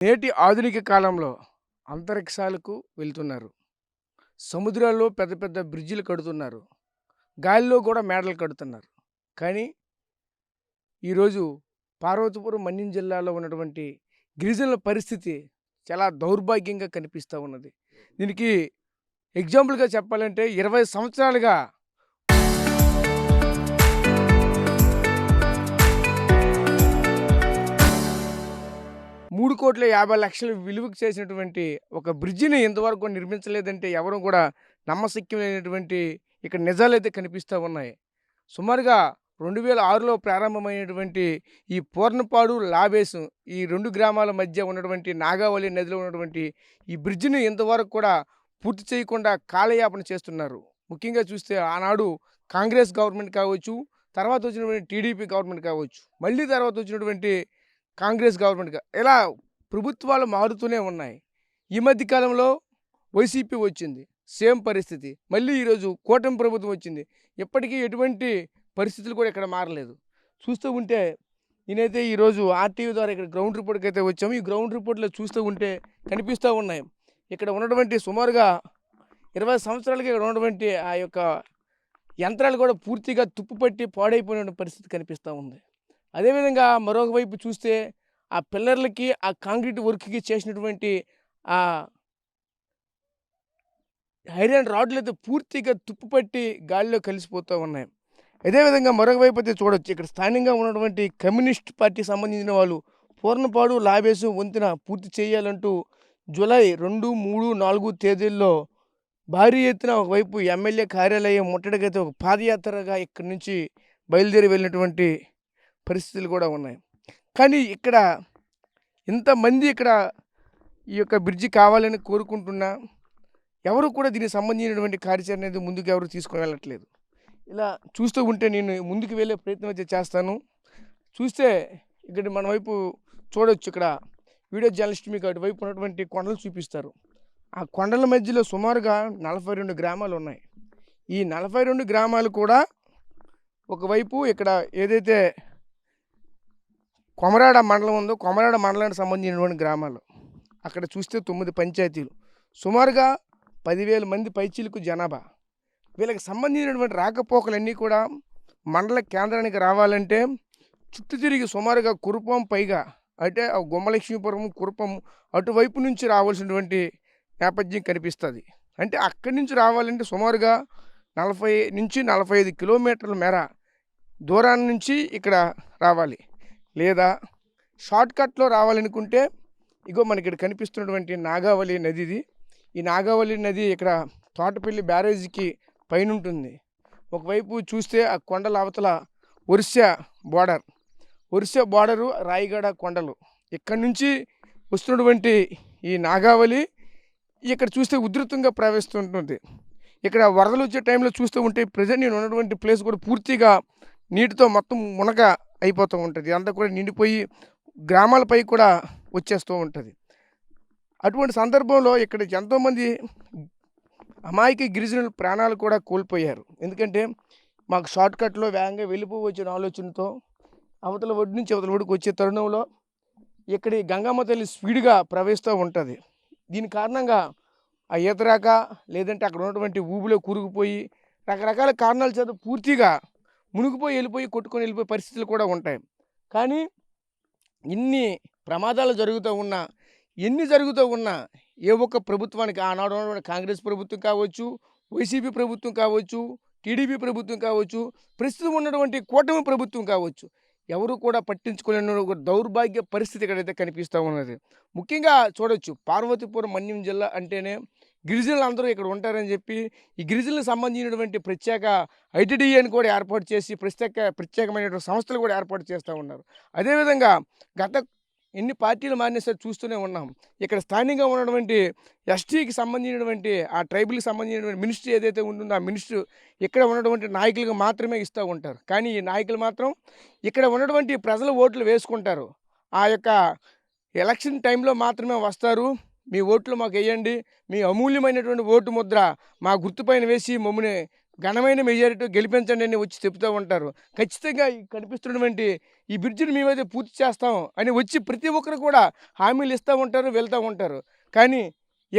నేటి ఆధునిక కాలంలో అంతరిక్షాలకు వెళ్తున్నారు. సముద్రాల్లో పెద్ద పెద్ద బ్రిడ్జిలు కడుతున్నారు. గాలిలో కూడా మేడలు కడుతున్నారు. కానీ ఈరోజు పార్వతీపురం మన్యం జిల్లాలో ఉన్నటువంటి గిరిజనుల పరిస్థితి చాలా దౌర్భాగ్యంగా కనిపిస్తూ ఉన్నది. దీనికి ఎగ్జాంపుల్‌గా చెప్పాలంటే 20 సంవత్సరాలుగా 3,50,00,000 విలువకు చేసినటువంటి ఒక బ్రిడ్జిని ఇంతవరకు నిర్మించలేదంటే ఎవరు కూడా నమ్మశక్యం లేనటువంటి ఇక్కడ నిజాలైతే కనిపిస్తూ ఉన్నాయి. సుమారుగా 2006లో ప్రారంభమైనటువంటి ఈ పూర్ణపాడు, లాబేసు ఈ 2 గ్రామాల మధ్య ఉన్నటువంటి నాగావళి నదిలో ఉన్నటువంటి ఈ బ్రిడ్జిని ఇంతవరకు కూడా పూర్తి చేయకుండా కాలయాపన చేస్తున్నారు. ముఖ్యంగా చూస్తే ఆనాడు కాంగ్రెస్ గవర్నమెంట్ కావచ్చు, తర్వాత వచ్చినటువంటి టీడీపీ గవర్నమెంట్ కావచ్చు, మళ్ళీ తర్వాత వచ్చినటువంటి కాంగ్రెస్ గవర్నమెంట్‌గా ఇలా ప్రభుత్వాలు మారుతూనే ఉన్నాయి. ఈ మధ్య కాలంలో వైసీపీ వచ్చింది. సేమ్ పరిస్థితి. మళ్ళీ ఈరోజు కూటమి ప్రభుత్వం వచ్చింది. ఇప్పటికీ ఎటువంటి పరిస్థితులు కూడా ఇక్కడ మారలేదు. చూస్తూ ఉంటే నేనైతే ఈరోజు ఆర్టీవీ ద్వారా ఇక్కడ గ్రౌండ్ రిపోర్ట్‌కి అయితే వచ్చాము. ఈ గ్రౌండ్ రిపోర్ట్‌లో చూస్తూ ఉంటే కనిపిస్తూ ఉన్నాయి. ఇక్కడ ఉన్నటువంటి సుమారుగా 20 సంవత్సరాలుగా ఇక్కడ ఉన్నటువంటి ఆ యొక్క యంత్రాలు కూడా పూర్తిగా తుప్పుపట్టి పాడైపోయిన పరిస్థితి కనిపిస్తూ ఉంది. అదేవిధంగా మరొక వైపు చూస్తే ఆ పిల్లర్లకి ఆ కాంక్రీట్ వర్క్‌కి చేసినటువంటి ఆ ఐరన్ రాడ్లు అయితే పూర్తిగా తుప్పుపట్టి గాలిలో కలిసిపోతూ ఉన్నాయి. అదేవిధంగా మరొక వైపు అయితే చూడొచ్చు. ఇక్కడ స్థానికంగా ఉన్నటువంటి కమ్యూనిస్ట్ పార్టీకి సంబంధించిన వాళ్ళు పూర్ణపాడు, లాబేసు వంతెన పూర్తి చేయాలంటూ జూలై 2, 3, 4 తేదీల్లో భారీ ఎత్తున ఒకవైపు ఎమ్మెల్యే కార్యాలయం ముట్టడికైతే ఒక పాదయాత్రగా ఇక్కడి నుంచి బయలుదేరి వెళ్ళినటువంటి పరిస్థితులు కూడా ఉన్నాయి. కానీ ఇక్కడ ఇంతమంది ఇక్కడ ఈ యొక్క బ్రిడ్జి కావాలని కోరుకుంటున్నా ఎవరు కూడా దీనికి సంబంధించినటువంటి కార్యాచరణ అనేది ముందుకు ఎవరు తీసుకొని వెళ్ళట్లేదు. ఇలా చూస్తూ ఉంటే నేను ముందుకు వెళ్ళే ప్రయత్నం అయితే చేస్తాను. చూస్తే ఇక్కడ మన వైపు చూడొచ్చు. ఇక్కడ వీడియో జర్నలిస్ట్ మీకు అటువైపు ఉన్నటువంటి కొండలు చూపిస్తారు. ఆ కొండల మధ్యలో సుమారుగా 42 గ్రామాలు ఉన్నాయి. ఈ 42 గ్రామాలు కూడా ఒకవైపు ఇక్కడ ఏదైతే కొమరాడ మండలం ఉందో కొమరాడ మండలానికి సంబంధించినటువంటి గ్రామాలు. అక్కడ చూస్తే 9 పంచాయతీలు, సుమారుగా 10,000 మంది పైచీలకు జనాభా. వీళ్ళకి సంబంధించినటువంటి రాకపోకలన్నీ కూడా మండల కేంద్రానికి రావాలంటే చుట్టూ తిరిగి సుమారుగా కురుపం పైగా అంటే గుమ్మలక్ష్మీపురం, కురుపం అటువైపు నుంచి రావాల్సినటువంటి నేపథ్యం కనిపిస్తుంది. అంటే అక్కడి నుంచి రావాలంటే సుమారుగా 40 నుంచి 45 కిలోమీటర్ల మేర దూరాన్ని నుంచి ఇక్కడ రావాలి. లేదా షార్ట్కట్లో రావాలనుకుంటే ఇగో మనకి ఇక్కడ కనిపిస్తున్నటువంటి నాగావళి నదిది. ఈ నాగావళి నది ఇక్కడ తోటపల్లి బ్యారేజీకి పైన ఉంటుంది. ఒకవైపు చూస్తే ఆ కొండల అవతల ఒరిస్సా బోర్డరు రాయగడ కొండలు. ఇక్కడి నుంచి వస్తున్నటువంటి ఈ నాగావళి ఇక్కడ చూస్తే ఉధృతంగా ప్రవహిస్తుంటుంది. ఇక్కడ వరదలు వచ్చే టైంలో చూస్తూ ఉంటే ప్రజెంట్ నేను ఉన్నటువంటి ప్లేస్ కూడా పూర్తిగా నీటితో మొత్తం మునక అయిపోతూ ఉంటుంది. అంతా కూడా నిండిపోయి గ్రామాలపై కూడా వచ్చేస్తూ ఉంటుంది. అటువంటి సందర్భంలో ఇక్కడ ఎంతోమంది అమాయక గిరిజనుల ప్రాణాలు కూడా కోల్పోయారు. ఎందుకంటే మాకు షార్ట్కట్లో వేగంగా వెళ్ళిపోవచ్చిన ఆలోచనతో అవతల ఒడ్డు నుంచి అవతల ఒడ్డుకు వచ్చే తరుణంలో ఇక్కడి గంగమ్మ తల్లి స్పీడ్గా ప్రవహిస్తూ ఉంటుంది. దీని కారణంగా ఆ ఈతరాక లేదంటే అక్కడ ఉన్నటువంటి ఊబిలో కూరుకుపోయి రకరకాల కారణాల చేత పూర్తిగా మునిగిపోయి వెళ్ళిపోయి కొట్టుకొని వెళ్ళిపోయే పరిస్థితులు కూడా ఉంటాయి. కానీ ఇన్ని ప్రమాదాలు జరుగుతూ ఉన్నా, ఎన్ని జరుగుతూ ఉన్నా ఏ ఒక్క ప్రభుత్వానికి ఆనాడు ఉన్నటువంటి కాంగ్రెస్ ప్రభుత్వం కావచ్చు, వైసీపీ ప్రభుత్వం కావచ్చు, టీడీపీ ప్రభుత్వం కావచ్చు, ప్రస్తుతం ఉన్నటువంటి కూటమి ప్రభుత్వం కావచ్చు, ఎవరు కూడా పట్టించుకోలేని ఒక దౌర్భాగ్య పరిస్థితి ఇక్కడైతే కనిపిస్తూ ఉన్నది. ముఖ్యంగా చూడొచ్చు, పార్వతీపురం మన్యం జిల్లా అంటేనే గిరిజనులు అందరూ ఇక్కడ ఉంటారని చెప్పి ఈ గిరిజనులకు సంబంధించినటువంటి ప్రత్యేక ఐటీడీఏని కూడా ఏర్పాటు చేసి ప్రత్యేకమైనటువంటి సంస్థలు కూడా ఏర్పాటు చేస్తూ ఉన్నారు. అదేవిధంగా గత ఎన్ని పార్టీలు మారినా సరే చూస్తూనే ఉన్నాం. ఇక్కడ స్థానికంగా ఉన్నటువంటి ఎస్టీకి సంబంధించినటువంటి ఆ ట్రైబల్కి సంబంధించినటువంటి మినిస్ట్రీ ఏదైతే ఉంటుందో ఆ మినిస్ట్రీ ఇక్కడ ఉన్నటువంటి నాయకులకు మాత్రమే ఇస్తూ ఉంటారు. కానీ ఈ నాయకులు మాత్రం ఇక్కడ ఉన్నటువంటి ప్రజల ఓట్లు వేసుకుంటారు. ఆ యొక్క ఎలక్షన్ టైంలో మాత్రమే వస్తారు. మీ ఓట్లు మాకు వేయండి, మీ అమూల్యమైనటువంటి ఓటు ముద్ర మా గుర్తుపైన వేసి మమ్మల్ని ఘనమైన మెజారిటీ గెలిపించండి అని వచ్చి చెప్తూ ఉంటారు. ఖచ్చితంగా ఈ కనిపిస్తున్నటువంటి ఈ బ్రిడ్జిని మేమైతే పూర్తి చేస్తాం అని వచ్చి ప్రతి ఒక్కరు కూడా హామీలు ఇస్తూ ఉంటారు, వెళ్తూ ఉంటారు. కానీ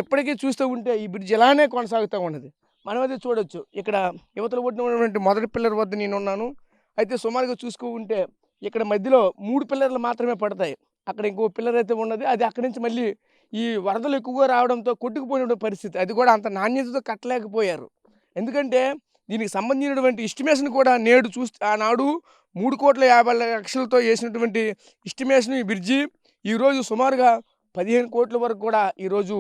ఎప్పటికీ చూస్తూ ఉంటే ఈ బ్రిడ్జ్ ఇలానే కొనసాగుతూ ఉన్నది. మనమైతే చూడొచ్చు ఇక్కడ యువతల ఒడ్డున ఉన్నటువంటి మొదటి పిల్లర్ వద్ద నేనున్నాను. అయితే సుమారుగా చూసుకుంటే ఇక్కడ మధ్యలో 3 పిల్లర్లు మాత్రమే పడతాయి. అక్కడ ఇంకో పిల్లర్ అయితే ఉన్నది. అది అక్కడి నుంచి మళ్ళీ ఈ వరదలు ఎక్కువగా రావడంతో కొట్టుకుపోయినటువంటి పరిస్థితి. అది కూడా అంత నాణ్యతతో కట్టలేకపోయారు. ఎందుకంటే దీనికి సంబంధించినటువంటి ఎస్టిమేషన్ కూడా నేడు చూస్తే ఆనాడు 3,50,00,000తో వేసినటువంటి ఎస్టిమేషన్ ఈ బ్రిడ్జి ఈరోజు సుమారుగా 15 కోట్ల వరకు కూడా ఈరోజు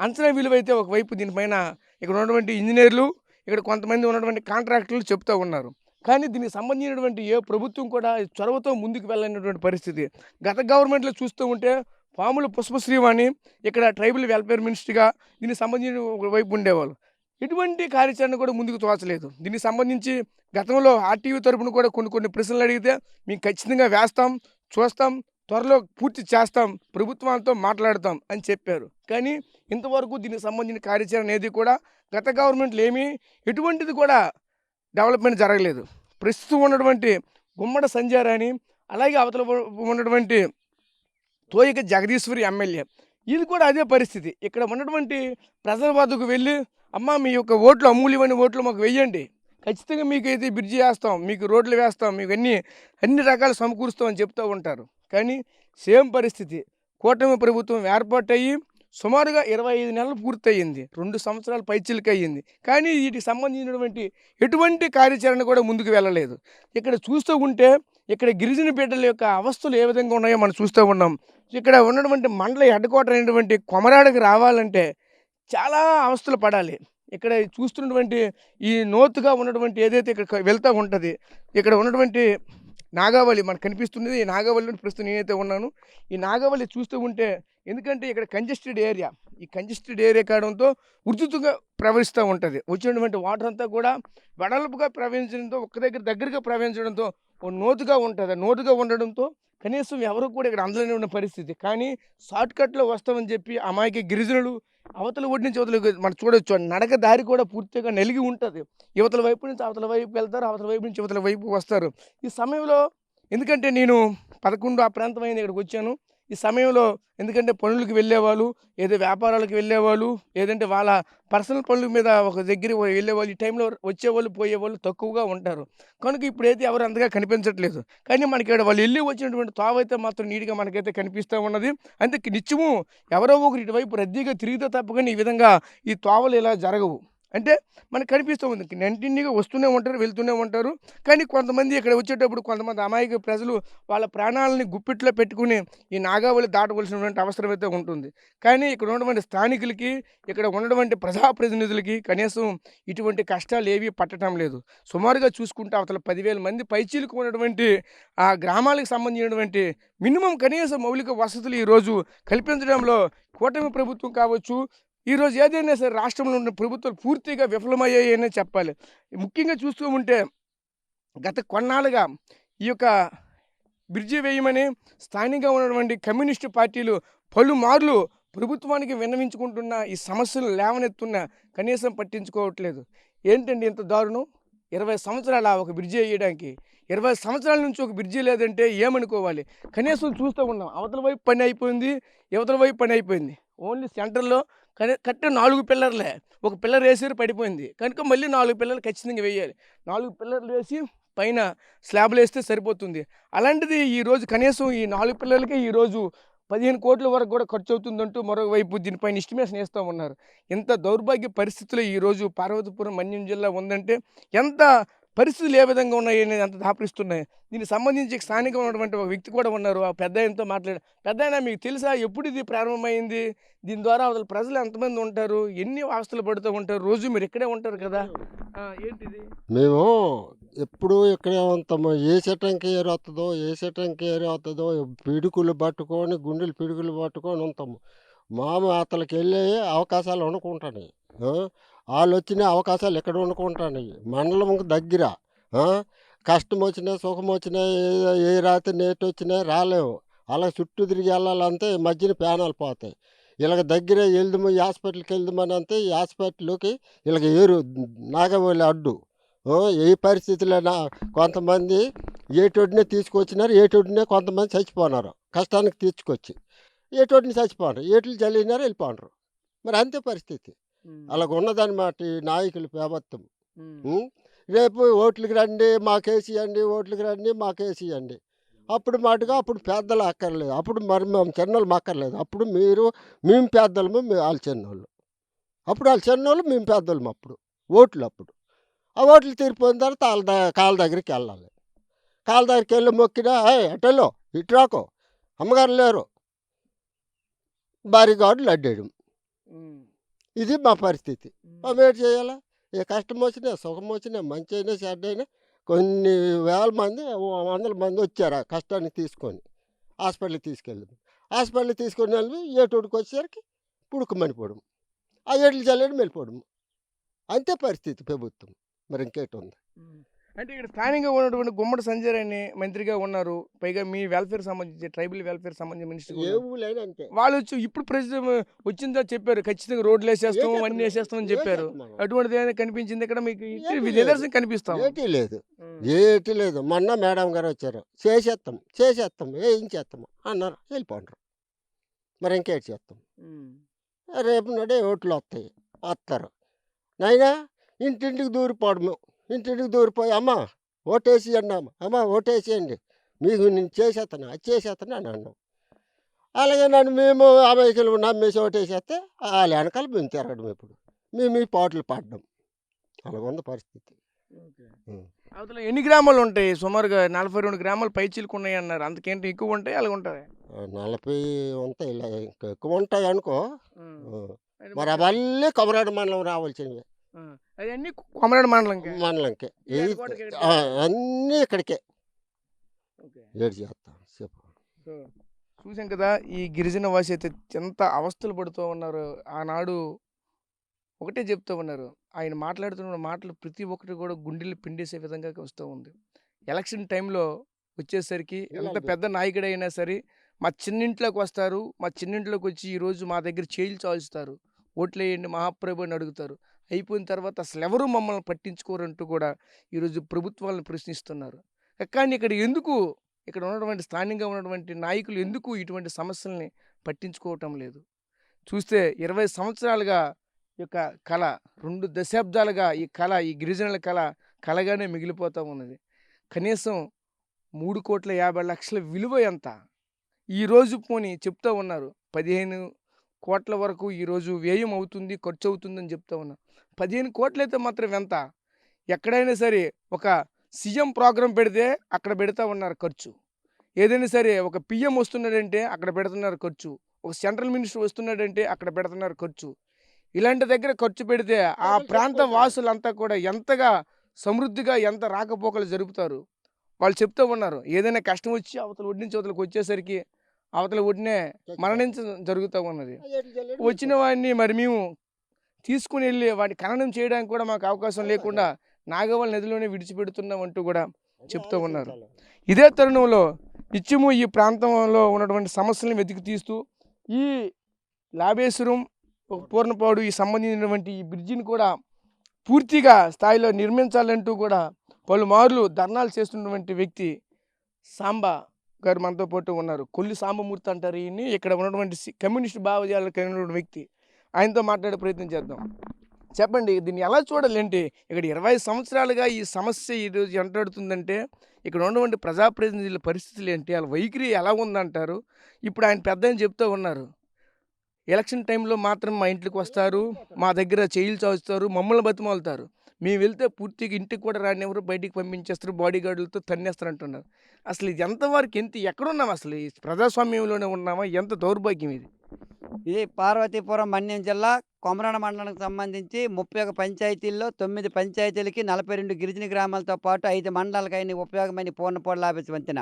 అంచనా విలువైతే ఒకవైపు దీనిపైన ఇక్కడ ఉన్నటువంటి ఇంజనీర్లు, ఇక్కడ కొంతమంది ఉన్నటువంటి కాంట్రాక్టర్లు చెప్తూ ఉన్నారు. కానీ దీనికి సంబంధించినటువంటి ఏ ప్రభుత్వం కూడా చొరవతో ముందుకు వెళ్ళలేనటువంటి పరిస్థితి. గత గవర్నమెంట్లో చూస్తూ ఉంటే పాముల పుష్పశ్రీవాణి ఇక్కడ ట్రైబల్ వెల్ఫేర్ మినిస్టర్గా దీనికి సంబంధించిన ఒక వైపు ఉండేవాళ్ళు. ఎటువంటి కార్యాచరణ కూడా ముందుకు తోచలేదు. దీనికి సంబంధించి గతంలో ఆర్టీవీ తరపున కూడా కొన్ని ప్రశ్నలు అడిగితే మేము ఖచ్చితంగా వేస్తాం, చూస్తాం, త్వరలో పూర్తి చేస్తాం, ప్రభుత్వాలతో మాట్లాడతాం అని చెప్పారు. కానీ ఇంతవరకు దీనికి సంబంధించిన కార్యాచరణ ఏది కూడా గత గవర్నమెంట్లు ఎటువంటిది కూడా డెవలప్మెంట్ జరగలేదు. ప్రస్తుతం ఉన్నటువంటి గుమ్మడి సంజయ్ రాణి, అలాగే అవతల ఉన్నటువంటి తోయిక జగదీశ్వరి ఎమ్మెల్యే, ఇది కూడా అదే పరిస్థితి. ఇక్కడ ఉన్నటువంటి ప్రజల వద్దకు వెళ్ళి అమ్మ మీ యొక్క ఓట్లు అమూల్యమైన ఓట్లు మాకు వెయ్యండి, ఖచ్చితంగా మీకు అయితే బ్రిడ్జి వేస్తాం, మీకు రోడ్లు వేస్తాం, మీకు అన్ని రకాలు సమకూరుస్తాం అని చెప్తూ ఉంటారు. కానీ సేమ్ పరిస్థితి. కూటమి ప్రభుత్వం ఏర్పాటయ్యి సుమారుగా 25 నెలలు పూర్తయింది, 2 సంవత్సరాలు పైచిలకు అయ్యింది. కానీ వీటికి సంబంధించినటువంటి ఎటువంటి కార్యాచరణ కూడా ముందుకు వెళ్ళలేదు. ఇక్కడ చూస్తూ ఉంటే ఇక్కడ గిరిజన బిడ్డల యొక్క అవస్థలు ఏ విధంగా ఉన్నాయో మనం చూస్తూ ఉన్నాం. ఇక్కడ ఉన్నటువంటి మండల హెడ్ క్వార్టర్ అయినటువంటి కొమరాడకి రావాలంటే చాలా అవస్థలు పడాలి. ఇక్కడ చూస్తున్నటువంటి ఈ నోతుగా ఉన్నటువంటి ఏదైతే ఇక్కడ వెళ్తూ ఉంటుంది, ఇక్కడ ఉన్నటువంటి నాగావళి మనకు కనిపిస్తున్నది. ఈ నాగావళిలో ప్రస్తుతం నేనైతే ఉన్నాను. ఈ నాగావళి చూస్తూ ఉంటే ఎందుకంటే ఇక్కడ కంజెస్టెడ్ ఏరియా, ఈ కంజెస్టెడ్ ఏరియా కావడంతో ఉధృతంగా ప్రవహిస్తూ ఉంటుంది. వచ్చినటువంటి వాటర్ అంతా కూడా వెడల్పుగా ప్రవహించడంతో ఒక్క దగ్గరగా ప్రవహించడంతో ఓ నోతుగా ఉంటుంది. నోటుగా ఉండడంతో కనీసం ఎవరు కూడా ఇక్కడ అందులోనే ఉన్న పరిస్థితి. కానీ షార్ట్కట్లో వస్తామని చెప్పి అమాయక గిరిజనులు అవతల ఒడి నుంచి అవతల మనం చూడొచ్చు, నడక దారి కూడా పూర్తిగా నలిగి ఉంటుంది. యువతల వైపు నుంచి అవతల వైపు వెళ్తారు, అవతల వైపు నుంచి యువతల వైపు వస్తారు. ఈ సమయంలో ఎందుకంటే నేను 11 ఆ ప్రాంతం అయింది ఇక్కడికి వచ్చాను. ఈ సమయంలో ఎందుకంటే పనులకు వెళ్ళేవాళ్ళు, ఏదో వ్యాపారాలకు వెళ్ళేవాళ్ళు, ఏదంటే వాళ్ళ పర్సనల్ పనుల మీద ఒక దగ్గర వెళ్ళేవాళ్ళు, ఈ టైంలో వచ్చేవాళ్ళు పోయేవాళ్ళు తక్కువగా ఉంటారు. కనుక ఇప్పుడైతే ఎవరు అంతగా కనిపించట్లేదు. కానీ మనకి ఇక్కడ వాళ్ళు వెళ్ళి వచ్చినటువంటి తావైతే మాత్రం నీట్గా మనకైతే కనిపిస్తూ ఉన్నది. అంతే నిత్యము ఎవరో ఒకరు ఇటువైపు రద్దీగా తిరిగితే తప్ప ఈ విధంగా ఈ తోవలు ఇలా జరగవు. అంటే మనకు కనిపిస్తూ ఉంది కంటిన్యూగా వస్తూనే ఉంటారు, వెళ్తూనే ఉంటారు. కానీ కొంతమంది ఇక్కడ వచ్చేటప్పుడు కొంతమంది అమాయక ప్రజలు వాళ్ళ ప్రాణాలని గుప్పిట్లో పెట్టుకుని ఈ నాగావళి దాటవలసినటువంటి అవసరం అయితే ఉంటుంది. కానీ ఇక్కడ ఉన్నటువంటి స్థానికులకి, ఇక్కడ ఉన్నటువంటి ప్రజాప్రతినిధులకి కనీసం ఇటువంటి కష్టాలు ఏవి పట్టడం లేదు. సుమారుగా చూసుకుంటే అవతల 10,000 మంది పైచీలకు ఉన్నటువంటి ఆ గ్రామాలకు సంబంధించినటువంటి మినిమం కనీస మౌలిక వసతులు ఈరోజు కల్పించడంలో కూటమి ప్రభుత్వం కావచ్చు, ఈరోజు ఏదైనా సరే రాష్ట్రంలో ఉన్న ప్రభుత్వాలు పూర్తిగా విఫలమయ్యాయనే చెప్పాలి. ముఖ్యంగా చూస్తూ ఉంటే గత కొన్నాళ్ళుగా ఈ యొక్క బ్రిడ్జి వేయమని స్థానికంగా ఉన్నటువంటి కమ్యూనిస్టు పార్టీలు పలుమార్లు ప్రభుత్వానికి విన్నవించుకుంటున్న ఈ సమస్యలు లేవనెత్తున్న కనీసం పట్టించుకోవట్లేదు. ఏంటండి ఇంత దారుణం? 20 సంవత్సరాల ఒక బ్రిడ్జి వేయడానికి, 20 సంవత్సరాల నుంచి ఒక బ్రిడ్జి లేదంటే ఏమనుకోవాలి? కనీసం చూస్తూ ఉన్నాం, అవతల వైపు పని అయిపోయింది, యువతల వైపు పని అయిపోయింది. ఓన్లీ సెంటర్లో కట్టే 4 పిల్లర్లే, ఒక పిల్లర్ వేసి పడిపోయింది కనుక మళ్ళీ 4 పిల్లర్లు ఖచ్చితంగా వేయాలి. 4 పిల్లర్లు వేసి పైన స్లాబ్లు వేస్తే సరిపోతుంది. అలాంటిది ఈరోజు కనీసం ఈ 4 పిల్లర్లకే ఈరోజు 15 కోట్ల వరకు కూడా ఖర్చు అవుతుందంటూ మరోవైపు దీనిపైన ఎస్టిమేషన్ వేస్తూ ఉన్నారు. ఎంత దౌర్భాగ్య పరిస్థితులు ఈరోజు పార్వతీపురం మన్యం జిల్లా ఉందంటే ఎంత పరిస్థితులు ఏ విధంగా ఉన్నాయి అనేది అంత దాపరిస్తున్నాయి. దీనికి సంబంధించి స్థానికంగా ఉన్నటువంటి ఒక వ్యక్తి కూడా ఉన్నారు. ఆ పెద్ద ఆయనతో మాట్లాడారు. పెద్ద ఆయన మీకు తెలుసా ఎప్పుడు ఇది ప్రారంభమైంది? దీని ద్వారా అసలు ప్రజలు ఎంతమంది ఉంటారు? ఎన్ని అవస్థలు పడుతూ ఉంటారు? రోజు మీరు ఇక్కడే ఉంటారు కదా, ఏంటిది? మేము ఎప్పుడు ఇక్కడే ఉంటాము. ఏ సెటంకి ఏరు వస్తుందో, ఏ సెటంకి ఏరు వస్తుందో పిడుకులు పట్టుకొని, గుండెలు పిడుకులు పట్టుకొని ఉంటాము. అతలకి వెళ్ళే అవకాశాలు అనుకుంటాను. వాళ్ళు వచ్చిన అవకాశాలు ఎక్కడ అనుకుంటాను. మండలంకి దగ్గర కష్టం వచ్చినా సుఖం వచ్చినా ఏ రాత్రి నేటి వచ్చినా రాలేము. అలా చుట్టూ తిరిగి వెళ్ళాలంటే మధ్యన ప్యానాలు పోతాయి. ఇలాగ దగ్గరే వెళ్దాము ఈ హాస్పిటల్కి వెళ్దామని అంతే ఈ హాస్పిటల్కి ఇలాగ ఏరు నాగవల్లి అడ్డు ఈ పరిస్థితుల్లో కొంతమంది ఏటోటినే తీసుకొచ్చినారు ఏటోటినే కొంతమంది చచ్చిపోయినారు కష్టానికి తీసుకొచ్చి ఏటోటిని చచ్చిపోయినారు ఏట్లు జల్లినారు వెళ్ళిపోయినారు మరి అంతే పరిస్థితి అలాగ ఉన్నదన్నమాట ఈ నాయకుల ప్రభుత్వం ఉం? రేపు ఓట్లకి రండి మాకేసియండి ఓట్లకి రండి మాకేసియండి అప్పుడు మాటగా అప్పుడు పెద్దలు అక్కర్లేదు అప్పుడు మరి మేము చిన్నోళ్ళు అక్కర్లేదు అప్పుడు మేము పెద్దలము వాళ్ళు చిన్నోళ్ళు అప్పుడు వాళ్ళు చిన్నోళ్ళు మేము పెద్దోళ్ళము అప్పుడు ఓట్లు అప్పుడు ఆ ఓట్లు తీరిపోయిన తర్వాత కాళ్ళ దగ్గరికి వెళ్ళాలి కాళ్ళ దగ్గరికి వెళ్ళి మొక్కినా అటెల్లో ఇటు రాకో అమ్మగారు లేరు బారిగాడు అడ్డాడు ఇది మా పరిస్థితి మేము ఏంటి చేయాలా ఏ కష్టం వచ్చినా సుఖం వచ్చినా మంచి అయినా చెడ్డ అయినా కొన్ని వేల మంది వందల మంది వచ్చారు ఆ కష్టాన్ని తీసుకొని హాస్పిటల్కి తీసుకెళ్ళి హాస్పిటల్కి తీసుకొని వెళ్ళి ఏటోడికి వచ్చేసరికి పుడుకుమనిపోవడం ఆ ఏట్లు చల్లడం వెళ్ళిపోవడం అంతే పరిస్థితి ప్రభుత్వం మరి ఇంకేటి ఉంది అంటే ఇక్కడ స్థానికంగా ఉన్నటువంటి గుమ్మడి సంజయ్ అని మంత్రిగా ఉన్నారు పైగా మీ వెల్ఫేర్ సంబంధించి ట్రైబల్ వెల్ఫేర్ సంబంధించి మినిస్టర్ ఏ ఊళ్ళైనా అంతే వాళ్ళు వచ్చి ఇప్పుడు ప్రెసిడెంట్ వచ్చిందా చెప్పారు ఖచ్చితంగా రోడ్లు వేసేస్తాం అన్ని వేసేస్తాం అని చెప్పారు అటువంటిది ఏమైనా కనిపించింది ఇక్కడ మీకు నిదర్శనం కనిపిస్తాం ఏటి లేదు మొన్న మేడం గారు వచ్చారు చేసేస్తాం ఏం చేస్తాము అన్నారు వెళ్ళిపోండ్రు మరి ఇంకేటి చేస్తాం రేపు నాడే ఓట్లు వస్తారు నైనా ఇంటింటికి దూరిపోవడము ఇంటింటికి దూరిపోయి అమ్మ ఓటేసి అన్నాము అమ్మ ఓటేసేయండి మీకు నేను చేసేస్తాను అది చేసేస్తాను అని అన్నాం అలాగే నన్ను మేము అమాయకులు నమ్మేసి ఓటేసేస్తే వాళ్ళ వెనకాల మేము తిరగడం ఇప్పుడు మేము ఈ పాటలు పాడడం అలాగ ఉంది పరిస్థితి అవతల ఎన్ని గ్రామాలు ఉంటాయి సుమారుగా 42 గ్రామాలు పైచీలకు ఉన్నాయి అన్నారు అంతకేంటి ఎక్కువ ఉంటాయి అలాగ ఉంటాయి 40 ఉంటాయి ఇలా ఇంకా ఎక్కువ ఉంటాయి అనుకో మరి అవన్నీ కొమరాడు మండలం రావాల్సినవి అవన్నీ కొమరాడు మండలంకే అన్నీ ఇక్కడికే ఏడు చేస్తాం చెప్పు చూసాం కదా ఈ గిరిజన వాసి అయితే ఎంత అవస్థలు పడుతూ ఉన్నారు ఆనాడు ఒకటే చెప్తూ ఉన్నారు ఆయన మాట్లాడుతున్న మాటలు ప్రతి ఒక్కటి కూడా గుండెలు పిండేసే విధంగా వస్తూ ఉంది ఎలక్షన్ టైంలో వచ్చేసరికి ఎంత పెద్ద నాయకుడైనా సరే మా చిన్నింట్లోకి వస్తారు మా చిన్నింట్లోకి వచ్చి ఈరోజు మా దగ్గర చేయిలు చాలుస్తారు ఓట్లు వేయండి మహాప్రభు అని అడుగుతారు అయిపోయిన తర్వాత అసలు ఎవరు మమ్మల్ని పట్టించుకోరంటూ కూడా ఈరోజు ప్రభుత్వాలను ప్రశ్నిస్తున్నారు కానీ ఇక్కడ ఉన్నటువంటి స్థానికంగా ఉన్నటువంటి నాయకులు ఎందుకు ఇటువంటి సమస్యల్ని పట్టించుకోవటం లేదు చూస్తే 20 సంవత్సరాలుగా ఈ యొక్క కళ 2 దశాబ్దాలుగా ఈ కళ ఈ గిరిజనుల కళగానే మిగిలిపోతూ ఉన్నది కనీసం 3,50,00,000 విలువ ఎంత ఈరోజు పోనీ చెప్తూ ఉన్నారు 15 కోట్ల వరకు ఈరోజు వ్యయం అవుతుంది ఖర్చు అవుతుందని చెప్తూ ఉన్నారు 15 కోట్లు అయితే మాత్రం ఎంత ఎక్కడైనా సరే ఒక సీఎం ప్రోగ్రాం పెడితే అక్కడ పెడతా ఉన్నారు ఖర్చు ఏదైనా సరే ఒక పిఎం వస్తున్నాడంటే అక్కడ పెడుతున్నారు ఖర్చు ఒక సెంట్రల్ మినిస్టర్ వస్తున్నాడంటే అక్కడ పెడుతున్నారు ఖర్చు ఇలాంటి దగ్గర ఖర్చు పెడితే ఆ ప్రాంత వాసులంతా కూడా ఎంతగా సమృద్ధిగా ఎంత రాకపోకలు జరుపుతారు వాళ్ళు చెప్తూ ఉన్నారు ఏదైనా కష్టం వచ్చి అవతల ఒడి నుంచి అవతలకు వచ్చేసరికి అవతల ఒడినే మరణించడం జరుగుతూ ఉన్నది వచ్చిన వాడిని మరి మేము తీసుకుని వెళ్ళి వాడిని ఖననం చేయడానికి కూడా మాకు అవకాశం లేకుండా నాగవల్లి నదిలోనే విడిచిపెడుతున్నాం అంటూ కూడా చెప్తూ ఉన్నారు ఇదే తరుణంలో నిత్యము ఈ ప్రాంతంలో ఉన్నటువంటి సమస్యలను వెతికి తీస్తూ ఈ లాభేశ్వరం పూర్ణపాడు ఈ సంబంధించినటువంటి ఈ బ్రిడ్జిని కూడా పూర్తిగా స్థాయిలో నిర్మించాలంటూ కూడా పలుమార్లు ధర్నాలు చేస్తున్నటువంటి వ్యక్తి సాంబా గారు మనతో పాటు ఉన్నారు కొల్లి సాంబమూర్తి అంటారు ఈయన్ని ఇక్కడ ఉన్నటువంటి కమ్యూనిస్ట్ భావజాలకు కలిగినటువంటి వ్యక్తి ఆయనతో మాట్లాడే ప్రయత్నం చేద్దాం చెప్పండి దీన్ని ఎలా చూడాలంటే ఇక్కడ 20 సంవత్సరాలుగా ఈ సమస్య ఈరోజు ఎంటాడుతుందంటే ఇక్కడ ఉన్నటువంటి ప్రజాప్రతినిధుల పరిస్థితులు ఏంటి వాళ్ళ వైఖరి ఎలా ఉందంటారు ఇప్పుడు ఆయన పెద్ద అని చెప్తూ ఉన్నారు ఎలక్షన్ టైంలో మాత్రం మా ఇంట్లోకి వస్తారు మా దగ్గర చేయిలు చావుస్తారు మమ్మల్ని బతిమాలుతారు మేము వెళ్తే పూర్తిగా ఇంటికి కూడా రానివ్వరు బయటికి పంపించేస్తారు బాడీ గార్డులతో తన్నేస్తారు అంటున్నారు అసలు ఇది ఎంతవరకు ఎక్కడున్నాం అసలు ఈ ప్రజాస్వామ్యంలోనే ఉన్నామా ఎంత దౌర్భాగ్యం ఇది ఇది పార్వతీపురం మన్యం జిల్లా కొమరణ మండలానికి సంబంధించి 31 పంచాయతీల్లో 9 పంచాయతీలకి 42 గిరిజన గ్రామాలతో పాటు 5 మండలాలకైన ఉపయోగమైన పూర్ణపోడు లాభించి వంతెన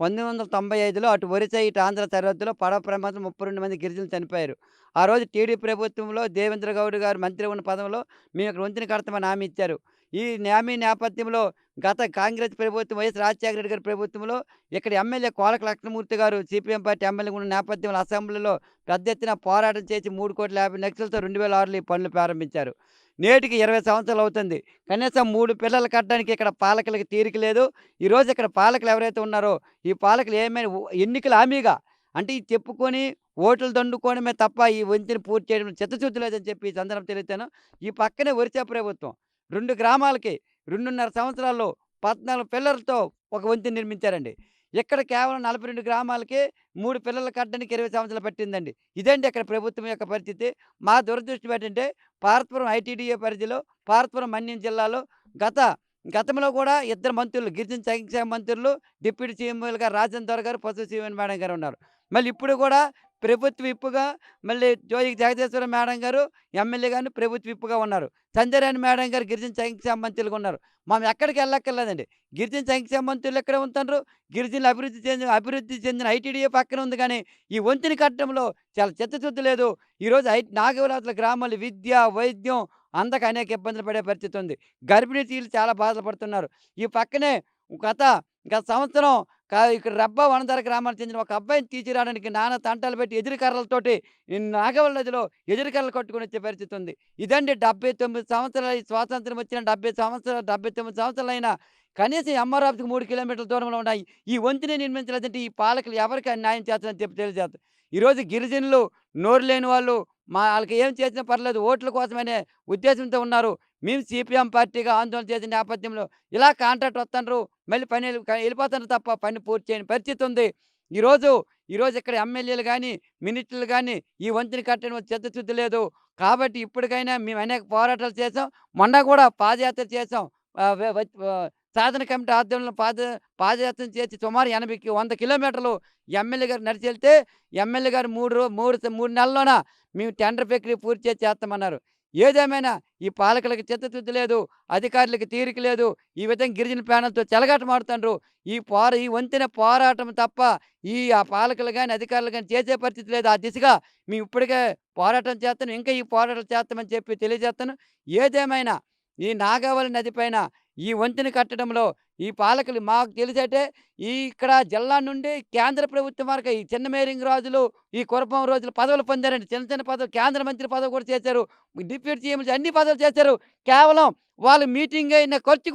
1995లో అటు ఒరిస్సా ఇటు ఆంధ్ర సరిహద్దులో పడవ ప్రమాదం 32 మంది గిరిజనులు చనిపోయారు. ఆ రోజు టీడీపీ ప్రభుత్వంలో దేవేంద్ర గౌడ్ గారు మంత్రి ఉన్న పదంలో మేము ఇక్కడ వంతెన కడతామని హామీ ఇచ్చారు. ఈ హామీ నేపథ్యంలో గత కాంగ్రెస్ ప్రభుత్వం వైఎస్ రాజశేఖర రెడ్డి గారి ప్రభుత్వంలో ఇక్కడ ఎమ్మెల్యే కోలక లక్ష్మణమూర్తి గారు సిపిఎం పార్టీ ఎమ్మెల్యే ఉన్న నేపథ్యంలో అసెంబ్లీలో పెద్ద ఎత్తున పోరాటం చేసి 3,50,00,000తో 2006లో ఈ పనులు ప్రారంభించారు. నేటికి 20 సంవత్సరాలు అవుతుంది. కనీసం 3 పిల్లలు కట్టడానికి ఇక్కడ పాలకులకి తీరిక లేదు. ఈరోజు ఇక్కడ పాలకులు ఎవరైతే ఉన్నారో ఈ పాలకులు ఏమైనా ఎన్నికల హామీగా అంటే ఇది చెప్పుకొని ఓట్లు దండుకోవడమే తప్ప ఈ వంతెన పూర్తి చేయడం చిత్తశుద్ధి లేదని చెప్పి ఈ సందర్భం తెలియజేశాను. ఈ పక్కనే ఒరిస్సా ప్రభుత్వం 2 గ్రామాలకి 2.5 సంవత్సరాల్లో 14 పిల్లర్లతో ఒక వంతెన నిర్మించారండి. ఇక్కడ కేవలం 42 గ్రామాలకి 3 పిల్లలు కట్టడానికి 20 సంవత్సరాలు పట్టిందండి. ఇదండి అక్కడ ప్రభుత్వం యొక్క పరిస్థితి. మా దురదృష్టం ఏంటంటే పార్వతీపురం ఐటీడీఏ పరిధిలో పార్వతీపురం మన్యం జిల్లాలో గతంలో కూడా 2 మంత్రులు గిరిజన సంక్షేమ మంత్రులు డిప్యూటీ సీఎంలుగా రాజేంద్ర గారు, పశు శ్రీవన్ మేడం గారు ఉన్నారు. మళ్ళీ ఇప్పుడు కూడా ప్రభుత్వ విప్పుగా మళ్ళీ జోగి జగదీశ్వర మేడం గారు ఎమ్మెల్యే గారిని ప్రభుత్వ విప్పుగా ఉన్నారు. సంజయరాణి మేడం గారు గిరిజన సంక్షేమ మంత్రులుగా ఉన్నారు. మనం ఎక్కడికి వెళ్ళక్కర్లేదండి. గిరిజన సంక్షేమ మంత్రులు ఎక్కడ ఉంటారు? గిరిజనులు అభివృద్ధి చెందిన ఐటీడీఏ పక్కన ఉంది. కానీ ఈ వంతెన కట్టడంలో చాలా చిత్తశుద్ధి లేదు. ఈరోజు నాగవరాతుల గ్రామాలు విద్య, వైద్యం అందక అనేక ఇబ్బందులు పడే పరిస్థితి ఉంది. గర్భిణీ స్త్రీలు చాలా బాధలు పడుతున్నారు. ఈ పక్కనే గత సంవత్సరం ఇక్కడ రబ్బా వనధర గ్రామానికి చెందిన ఒక అబ్బాయిని తీసుకురావడానికి నానా తంటాలు పెట్టి ఎదురుకర్రలతోటి ఈ నాగవల్ నదిలో ఎదురుకర్రలు కట్టుకొని వచ్చే పరిస్థితి ఉంది. ఇదండి 79 సంవత్సరాలు ఈ స్వాతంత్రం వచ్చిన 79 సంవత్సరాలైనా కనీసం ఎంఆర్ ఆఫీస్కి 3 కిలోమీటర్ల దూరంలో ఉన్నాయి. ఈ వంతెన నిర్మించలేదంటే ఈ పాలకులు ఎవరికి న్యాయం చేస్తారని చెప్పి తెలియజేస్తారు. ఈరోజు గిరిజనులు నోరు లేని వాళ్ళు వాళ్ళకి ఏం చేసినా పర్లేదు ఓట్ల కోసమనే ఉద్దేశంతో ఉన్నారు. మేము సిపిఎం పార్టీగా ఆందోళన చేసిన నేపథ్యంలో ఇలా కాంట్రాక్ట్ వస్తున్నారు, మళ్ళీ పని వెళ్ళిపోతున్నారు తప్ప పని పూర్తి చేయని పరిస్థితి ఉంది. ఈరోజు ఇక్కడ ఎమ్మెల్యేలు కానీ మినిస్టర్లు కానీ ఈ వంతెన కట్టడం చిత్తశుద్ధి లేదు. కాబట్టి ఇప్పటికైనా మేము అనేక పోరాటాలు చేసాం. మొన్న కూడా పాదయాత్ర చేసాం. సాధన కమిటీ ఆధ్వర్యంలో పాదయాత్ర చేసి సుమారు 100 కిలోమీటర్లు ఎమ్మెల్యే గారు నడిచి వెళ్తే ఎమ్మెల్యే గారు 3 నెలల్లోన మేము టెండర్ ప్రక్రియ పూర్తి చేస్తామన్నారు. ఏదేమైనా ఈ పాలకులకి చిత్తశుద్ధి లేదు, అధికారులకి తీరిక లేదు. ఈ విధంగా గిరిజన ప్యానల్తో చెలగాటమాడుతుండ్రు. ఈ వంతెన పోరాటం తప్ప ఆ పాలకులు కానీ అధికారులు కానీ చేసే పరిస్థితి లేదు. ఆ దిశగా మేము ఇప్పటికే పోరాటం చేస్తాను, ఇంకా ఈ పోరాటం చేస్తామని చెప్పి తెలియజేస్తాను. ఏదేమైనా ఈ నాగావళి నది పైన ఈ వంతెన కట్టడంలో ఈ పాలకులు మాకు తెలిసేటే ఇక్కడ జిల్లా నుండి కేంద్ర ప్రభుత్వం వరకు ఈ చిన్నమేరింగ్ రాజులు, ఈ కురపం రోజులు పదవులు పొందారండి. చిన్న పదవులు, కేంద్ర మంత్రి పదవి కూడా చేశారు, డిప్యూటీ సీఎం అన్ని పదవులు చేశారు. కేవలం వాళ్ళు మీటింగ్ అయిన ఖర్చు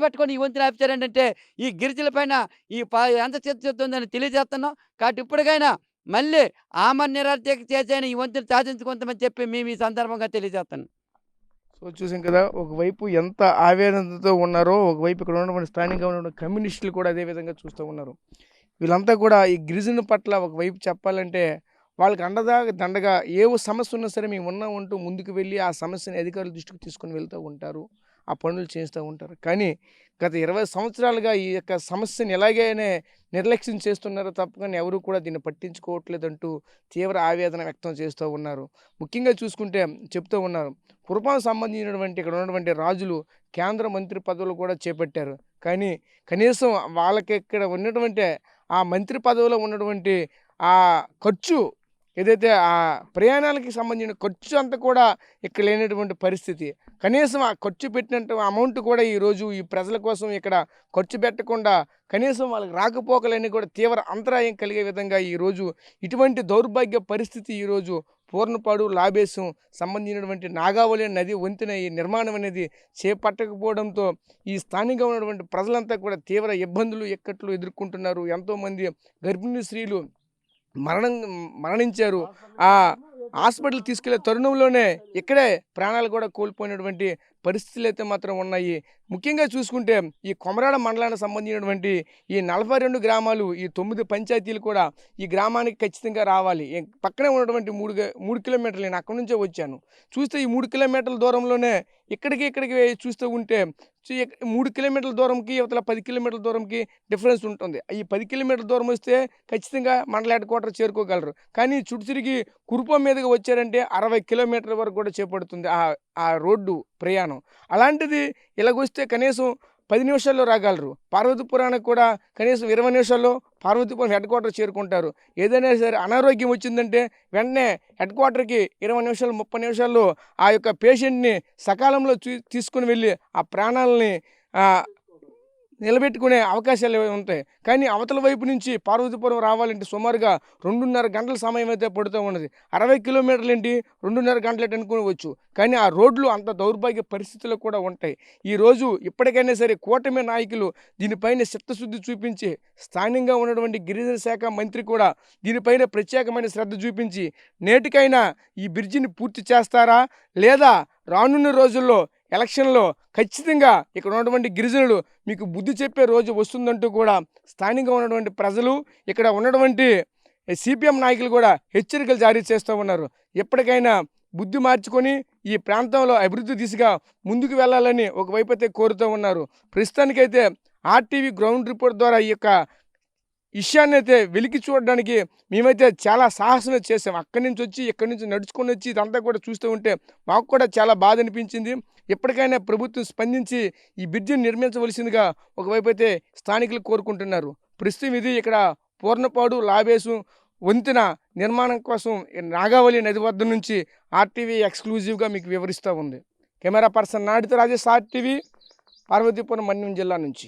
పెట్టుకొని ఈ వంతెన ఆపించారంటే ఈ గిరిజల పైన ఎంత చిత్తశుద్ధి ఉందని తెలియజేస్తున్నాం. కాబట్టి ఇప్పటికైనా మళ్ళీ ఆమరణ చేసే ఈ వంతెన సాధించుకుంటామని చెప్పి మేము ఈ సందర్భంగా తెలియజేస్తున్నాం. సో చూసాం కదా, ఒకవైపు ఎంత ఆవేదనతో ఉన్నారో, ఒకవైపు ఇక్కడ ఉన్నటువంటి స్థానికంగా ఉన్నటువంటి కమ్యూనిస్టులు కూడా అదే విధంగా చూస్తూ ఉన్నారు. వీళ్ళంతా కూడా ఈ గిరిజన పట్ల ఒకవైపు చెప్పాలంటే వాళ్ళకి దండగా సమస్య ఉన్నా సరే మేము ఉన్నామంటూ ముందుకు వెళ్ళి ఆ సమస్యని అధికారుల దృష్టికి తీసుకుని వెళ్తూ ఉంటారు, ఆ పనులు చేస్తూ ఉంటారు. కానీ గత 20 సంవత్సరాలుగా ఈ యొక్క సమస్యను ఎలాగైనా నిర్లక్ష్యం చేస్తున్నారో తప్ప కానీ ఎవరు కూడా దీన్ని పట్టించుకోవట్లేదంటూ తీవ్ర ఆవేదన వ్యక్తం చేస్తూ ఉన్నారు. ముఖ్యంగా చూసుకుంటే చెప్తూ ఉన్నారు, పురపాలకు సంబంధించినటువంటి ఇక్కడ ఉన్నటువంటి రాజులు కేంద్ర మంత్రి పదవులు కూడా చేపట్టారు. కానీ కనీసం వాళ్ళకి ఇక్కడ ఉన్నటువంటి ఆ మంత్రి పదవిలో ఉన్నటువంటి ఆ ఖర్చు ఏదైతే ఆ ప్రయాణాలకి సంబంధించిన ఖర్చు అంతా కూడా ఇక్కడ లేనటువంటి పరిస్థితి. కనీసం ఆ ఖర్చు పెట్టినట్టు అమౌంట్ కూడా ఈరోజు ఈ ప్రజల కోసం ఇక్కడ ఖర్చు పెట్టకుండా కనీసం వాళ్ళకి రాకపోకలన్నీ కూడా తీవ్ర అంతరాయం కలిగే విధంగా ఈరోజు ఇటువంటి దౌర్భాగ్య పరిస్థితి ఈరోజు పూర్ణపాడు లాబేసం సంబంధించినటువంటి నాగావళి నది వంతెన ఈ నిర్మాణం అనేది చేపట్టకపోవడంతో ఈ స్థానికంగా ఉన్నటువంటి ప్రజలంతా కూడా తీవ్ర ఇబ్బందులు ఇక్కట్లు ఎదుర్కొంటున్నారు. ఎంతోమంది గర్భిణీ స్త్రీలు మరణించారు. ఆ హాస్పిటల్ తీసుకెళ్లే తరుణంలోనే ఇక్కడే ప్రాణాలు కూడా కోల్పోయినటువంటి పరిస్థితులు అయితే మాత్రం ఉన్నాయి. ముఖ్యంగా చూసుకుంటే ఈ కొమరాడ మండలానికి సంబంధించినటువంటి ఈ 42 గ్రామాలు, ఈ 9 పంచాయతీలు కూడా ఈ గ్రామానికి ఖచ్చితంగా రావాలి. పక్కనే ఉన్నటువంటి 3 కిలోమీటర్లు, నేను అక్కడి నుంచే వచ్చాను. చూస్తే ఈ 3 కిలోమీటర్ల దూరంలోనే ఇక్కడికి చూస్తూ ఉంటే 3 కిలోమీటర్ల దూరంకి ఇవతల 10 కిలోమీటర్ల దూరంకి డిఫరెన్స్ ఉంటుంది. ఈ 10 కిలోమీటర్ల దూరం వస్తే ఖచ్చితంగా మండల హెడ్ క్వార్టర్ చేరుకోగలరు. కానీ చుట్టు తిరిగి కురుపం మీదుగా వచ్చారంటే 60 కిలోమీటర్ల వరకు కూడా చేపడుతుంది ఆ రోడ్డు ప్రయాణం. అలాంటిది ఇలాగొస్తే కనీసం 10 నిమిషాల్లో రాగలరు. పార్వతీపురానికి కూడా కనీసం 20 నిమిషాల్లో పార్వతీపురం హెడ్ క్వార్టర్ చేరుకుంటారు. ఏదైనా సరే అనారోగ్యం వచ్చిందంటే వెంటనే హెడ్ క్వార్టర్కి 20 నిమిషాలు 30 నిమిషాల్లో ఆ యొక్క పేషెంట్ని సకాలంలో తీసుకుని వెళ్ళి ఆ ప్రాణాలని నిలబెట్టుకునే అవకాశాలు ఉంటాయి. కానీ అవతల వైపు నుంచి పార్వతీపురం రావాలంటే సుమారుగా 2:30 గంటల సమయం అయితే పడుతూ ఉన్నది. 60 కిలోమీటర్లేంటి 2:30 గంటలేంటి అనుకోవచ్చు. కానీ ఆ రోడ్లు అంత దౌర్భాగ్య పరిస్థితుల్లో కూడా ఉంటాయి. ఈరోజు ఇప్పటికైనా సరే కూటమి నాయకులు దీనిపైన చిత్తశుద్ధి చూపించి, స్థానికంగా ఉన్నటువంటి గిరిజన శాఖ మంత్రి కూడా దీనిపైన ప్రత్యేకమైన శ్రద్ధ చూపించి నేటికైనా ఈ బ్రిడ్జిని పూర్తి చేస్తారా? లేదా రానున్న రోజుల్లో ఎలక్షన్‌లో ఖచ్చితంగా ఇక్కడ ఉన్నటువంటి గిరిజనులు మీకు బుద్ధి చెప్పే రోజు వస్తుందంటూ కూడా స్థానికంగా ఉన్నటువంటి ప్రజలు, ఇక్కడ ఉన్నటువంటి సిపిఎం నాయకులు కూడా హెచ్చరికలు జారీ చేస్తూ ఉన్నారు. ఎప్పటికైనా బుద్ధి మార్చుకొని ఈ ప్రాంతంలో అభివృద్ధి దిశగా ముందుకు వెళ్ళాలని ఒకవైపు అయితే కోరుతూ ఉన్నారు. ప్రస్తుతానికైతే ఆర్టీవీ గ్రౌండ్ రిపోర్ట్ ద్వారా ఈ యొక్క విషయాన్ని అయితే వెలికి చూడడానికి మేమైతే చాలా సాహసం చేసాం. అక్కడి నుంచి వచ్చి ఇక్కడి నుంచి నడుచుకొని వచ్చి ఇదంతా కూడా చూస్తూ ఉంటే మాకు కూడా చాలా బాధ అనిపించింది. ఎప్పటికైనా ప్రభుత్వం స్పందించి ఈ బ్రిడ్జిని నిర్మించవలసిందిగా ఒకవైపు అయితే స్థానికులు కోరుకుంటున్నారు. ప్రస్తుతం ఇది ఇక్కడ పూర్ణపాడు లాబేసు వంతెన నిర్మాణం కోసం నాగావళి నది వద్ద నుంచి ఆర్టీవీ ఎక్స్క్లూజివ్గా మీకు వివరిస్తూ ఉంది. కెమెరా పర్సన్ నాడితో రాజేష్, ఆర్టీవీ, పార్వతీపురం మన్యం జిల్లా నుంచి.